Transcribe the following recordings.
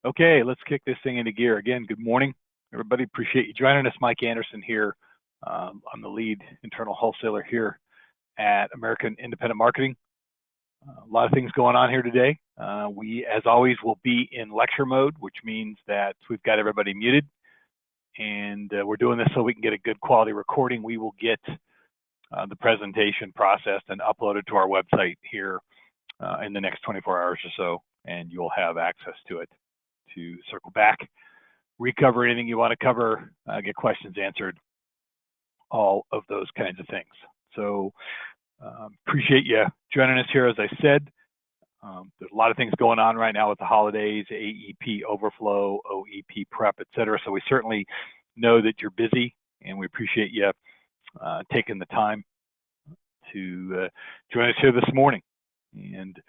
Okay, let's kick this thing into gear. Again, good morning, everybody. Appreciate you joining us. Mike Anderson here. I'm the lead internal wholesaler here at American Independent Marketing. A lot of things going on here today. We, as always, will be in lecture mode, which means that we've got everybody muted. And we're doing this so we can get a good quality recording. We will get the presentation processed and uploaded to our website here in the next 24 hours or so, and you'll have access to it to circle back, recover anything you want to cover, get questions answered, all of those kinds of things. So appreciate you joining us here. As I said, there's a lot of things going on right now with the holidays, AEP overflow, OEP prep, et cetera. So we certainly know that you're busy, and we appreciate you taking the time to join us here this morning. And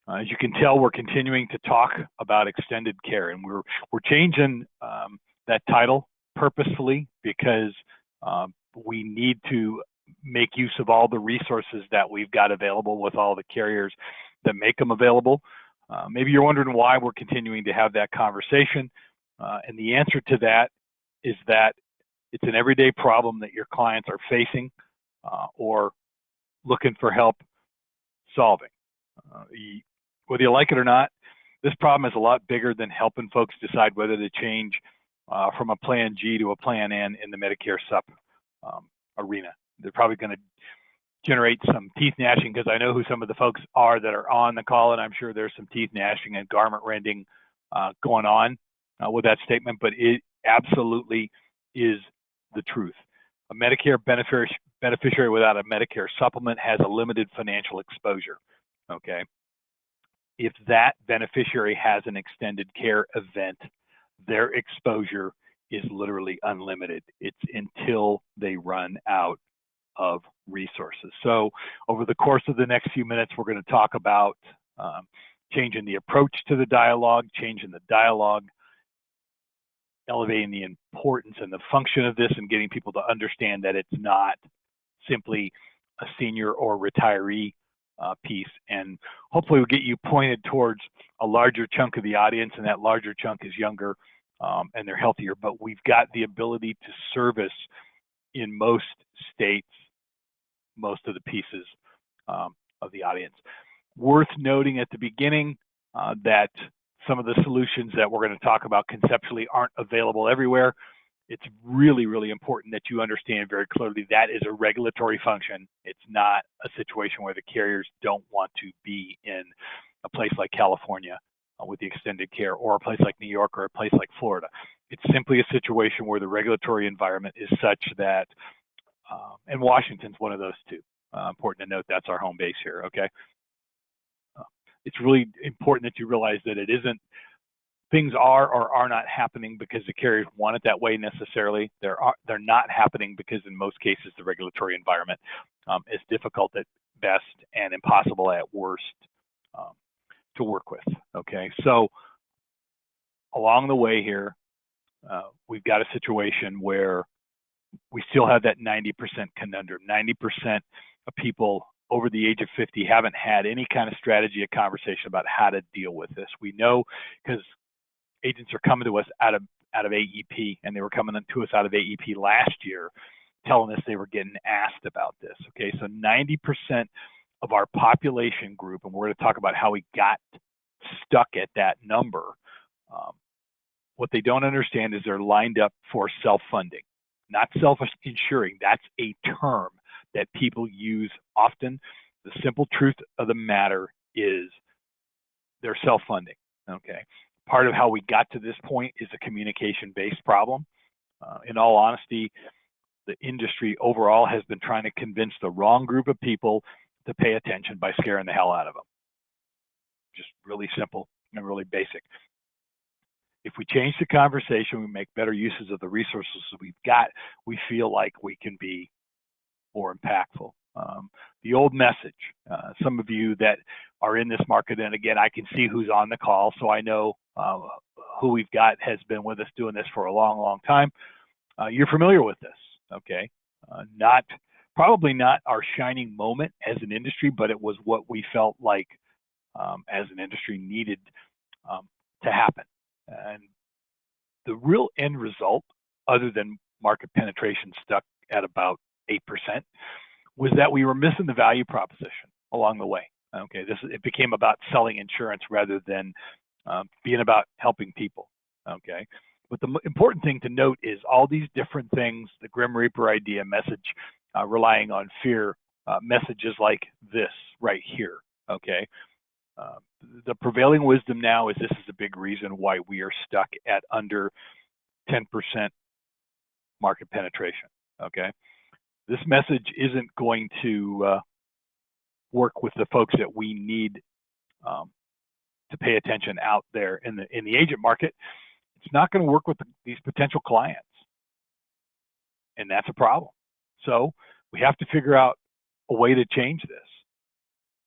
as you can tell, we're continuing to talk about extended care, and we're changing that title purposefully because we need to make use of all the resources that we've got available with all the carriers that make them available. Maybe you're wondering why we're continuing to have that conversation, and the answer to that is that it's an everyday problem that your clients are facing or looking for help solving. Whether you like it or not, this problem is a lot bigger than helping folks decide whether to change from a Plan G to a Plan N in the Medicare Sup arena. They're probably going to generate some teeth gnashing because I know who some of the folks are that are on the call, and I'm sure there's some teeth gnashing and garment rending going on with that statement, but it absolutely is the truth. A Medicare beneficiary without a Medicare supplement has a limited financial exposure, okay? If that beneficiary has an extended care event, their exposure is literally unlimited. It's until they run out of resources. So over the course of the next few minutes, we're going to talk about changing the approach to the dialogue, changing the dialogue, elevating the importance and the function of this, and getting people to understand that it's not simply a senior or retiree piece, and hopefully we'll get you pointed towards a larger chunk of the audience, and that larger chunk is younger and they're healthier, but we've got the ability to service in most states most of the pieces of the audience. Worth noting at the beginning that some of the solutions that we're going to talk about conceptually aren't available everywhere. It's really, really important that you understand very clearly that is a regulatory function. It's not a situation where the carriers don't want to be in a place like California with the extended care, or a place like New York, or a place like Florida. It's simply a situation where the regulatory environment is such that, and Washington's one of those two. Important to note that's our home base here, okay? It's really important that you realize that it isn't, things are or are not happening because the carriers want it that way necessarily. They're not happening because in most cases the regulatory environment is difficult at best and impossible at worst to work with. Okay, so along the way here, we've got a situation where we still have that 90% conundrum. 90% of people over the age of 50 haven't had any kind of strategy or conversation about how to deal with this. We know because agents are coming to us out of AEP, and they were coming to us out of AEP last year telling us they were getting asked about this. Okay, so 90% of our population group, and we're going to talk about how we got stuck at that number. What they don't understand is they're lined up for self-funding, not self-insuring. That's a term that people use often. The simple truth of the matter is they're self-funding, okay? Part of how we got to this point is a communication-based problem. In all honesty, the industry overall has been trying to convince the wrong group of people to pay attention by scaring the hell out of them. Just really simple and really basic. If we change the conversation, we make better uses of the resources we've got, we feel like we can be more impactful. The old message, some of you that are in this market, and again, I can see who's on the call, so I know who we've got has been with us doing this for a long, long time. You're familiar with this, okay? Probably not our shining moment as an industry, but it was what we felt like as an industry needed to happen. the real end result, other than market penetration stuck at about 8%, was that we were missing the value proposition along the way. Okay, it became about selling insurance rather than being about helping people. Okay, but the important thing to note is all these different things, the Grim Reaper idea message, relying on fear, messages like this right here. Okay, the prevailing wisdom now is this is a big reason why we are stuck at under 10% market penetration. Okay, this message isn't going to work with the folks that we need to pay attention out there in the agent market. It's not going to work with these potential clients, and that's a problem. So we have to figure out a way to change this.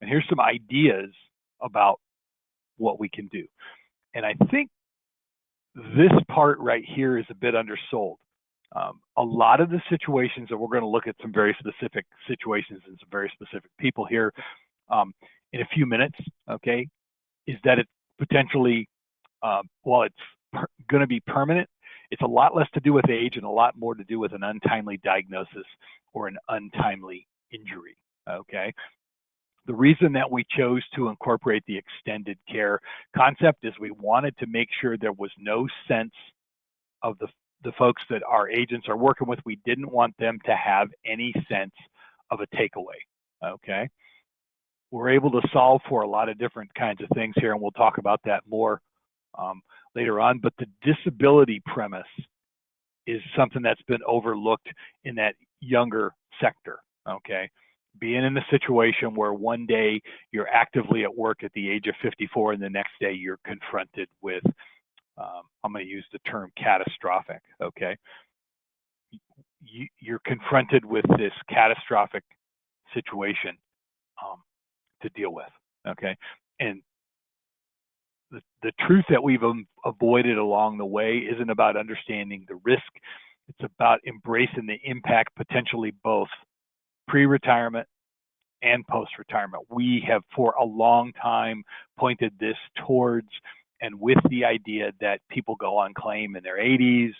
And here's some ideas about what we can do. And I think this part right here is a bit undersold. A lot of the situations that we're going to look at some very specific situations and some very specific people here in a few minutes, okay, is that it potentially, while it's going to be permanent, it's a lot less to do with age and a lot more to do with an untimely diagnosis or an untimely injury, okay? The reason that we chose to incorporate the extended care concept is we wanted to make sure there was no sense of the folks that our agents are working with. We didn't want them to have any sense of a takeaway, okay? We're able to solve for a lot of different kinds of things here, and we'll talk about that more later on. But the disability premise is something that's been overlooked in that younger sector, okay? Being in the situation where one day you're actively at work at the age of 54 and the next day you're confronted with, I'm going to use the term catastrophic, okay? You're confronted with this catastrophic situation to deal with, okay? And the truth that we've avoided along the way isn't about understanding the risk. It's about embracing the impact potentially both pre-retirement and post-retirement. We have for a long time pointed this towards and with the idea that people go on claim in their 80s,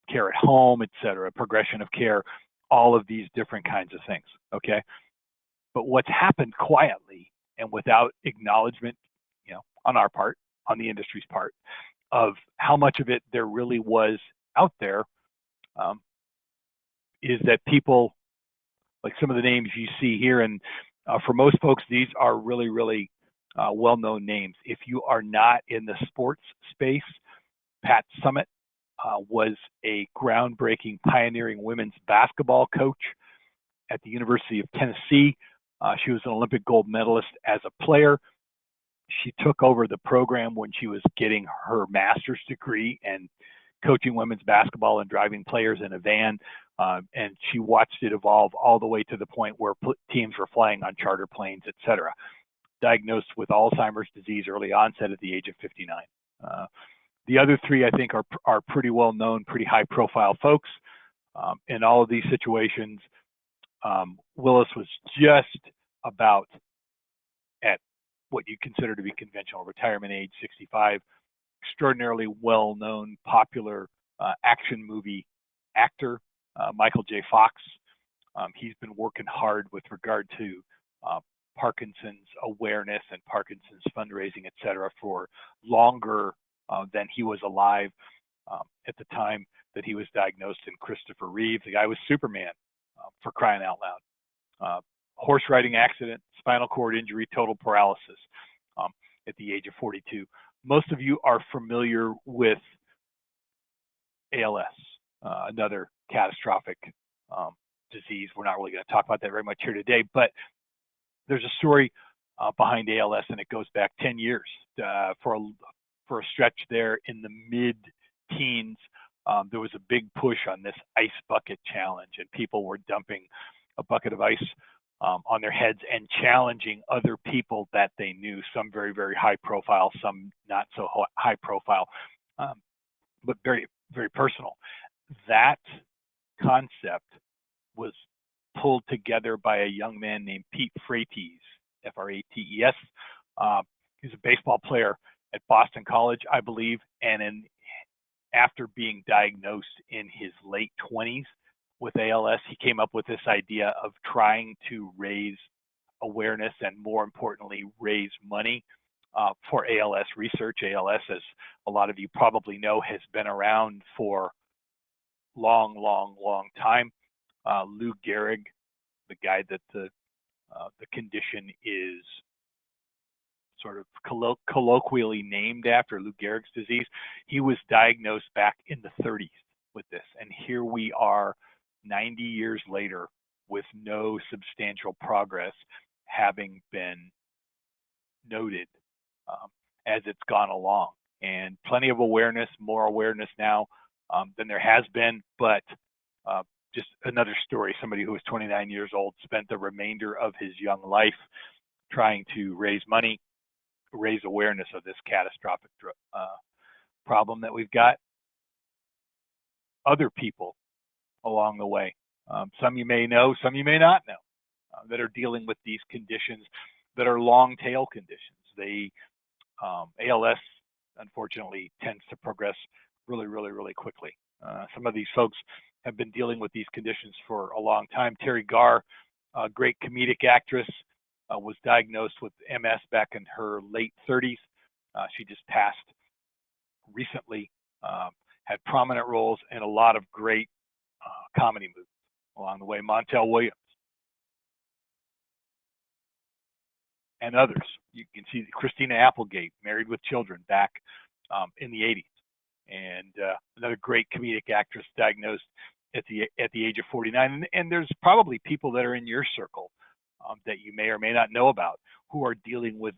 care at home, et cetera, progression of care, all of these different kinds of things, okay? But what's happened quietly and without acknowledgement, on our part, on the industry's part, of how much of it there really was out there, is that people, like some of the names you see here, and for most folks, these are really, really well-known names. If you are not in the sports space, Pat Summitt was a groundbreaking, pioneering women's basketball coach at the University of Tennessee. She was an Olympic gold medalist as a player. She took over the program when she was getting her master's degree and coaching women's basketball and driving players in a van. And she watched it evolve all the way to the point where teams were flying on charter planes, et cetera. Diagnosed with Alzheimer's disease early onset at the age of 59. The other three, I think, are pretty well known, pretty high profile folks. In all of these situations, Willis was just about at what you consider to be conventional retirement age, 65. Extraordinarily well-known, popular action movie actor, Michael J. Fox. He's been working hard with regard to Parkinson's awareness and Parkinson's fundraising, et cetera, for longer than he was alive at the time that he was diagnosed. And Christopher Reeve, the guy was Superman, for crying out loud. Horse riding accident, spinal cord injury, total paralysis at the age of 42. Most of you are familiar with ALS, another catastrophic disease. We're not really going to talk about that very much here today, but there's a story behind ALS, and it goes back 10 years for a stretch there in the mid-teens. There was a big push on this ice bucket challenge, and people were dumping a bucket of ice on their heads and challenging other people that they knew, some very, very high profile, some not so high profile, but very, very personal. That concept was pulled together by a young man named Pete Frates, F-R-A-T-E-S. He's a baseball player at Boston College, I believe, and after being diagnosed in his late 20s with ALS, he came up with this idea of trying to raise awareness and, more importantly, raise money for ALS research. ALS, as a lot of you probably know, has been around for long time. Lou Gehrig, the guy that the condition is sort of colloquially named after, Lou Gehrig's disease, he was diagnosed back in the 30s with this. And here we are 90 years later with no substantial progress having been noted as it's gone along. And plenty of awareness, more awareness now than there has been, but just another story, somebody who was 29 years old, spent the remainder of his young life trying to raise money, raise awareness of this catastrophic problem that we've got. Other people along the way, some you may know, some you may not know, that are dealing with these conditions that are long tail conditions. ALS, unfortunately, tends to progress really quickly. Some of these folks have been dealing with these conditions for a long time. Teri Garr, a great comedic actress, was diagnosed with MS back in her late 30s. She just passed recently, had prominent roles in a lot of great comedy movies along the way. Montel Williams and others. You can see Christina Applegate, Married with Children, back in the 80s. And another great comedic actress diagnosed at the age of 49. And there's probably people that are in your circle that you may or may not know about who are dealing with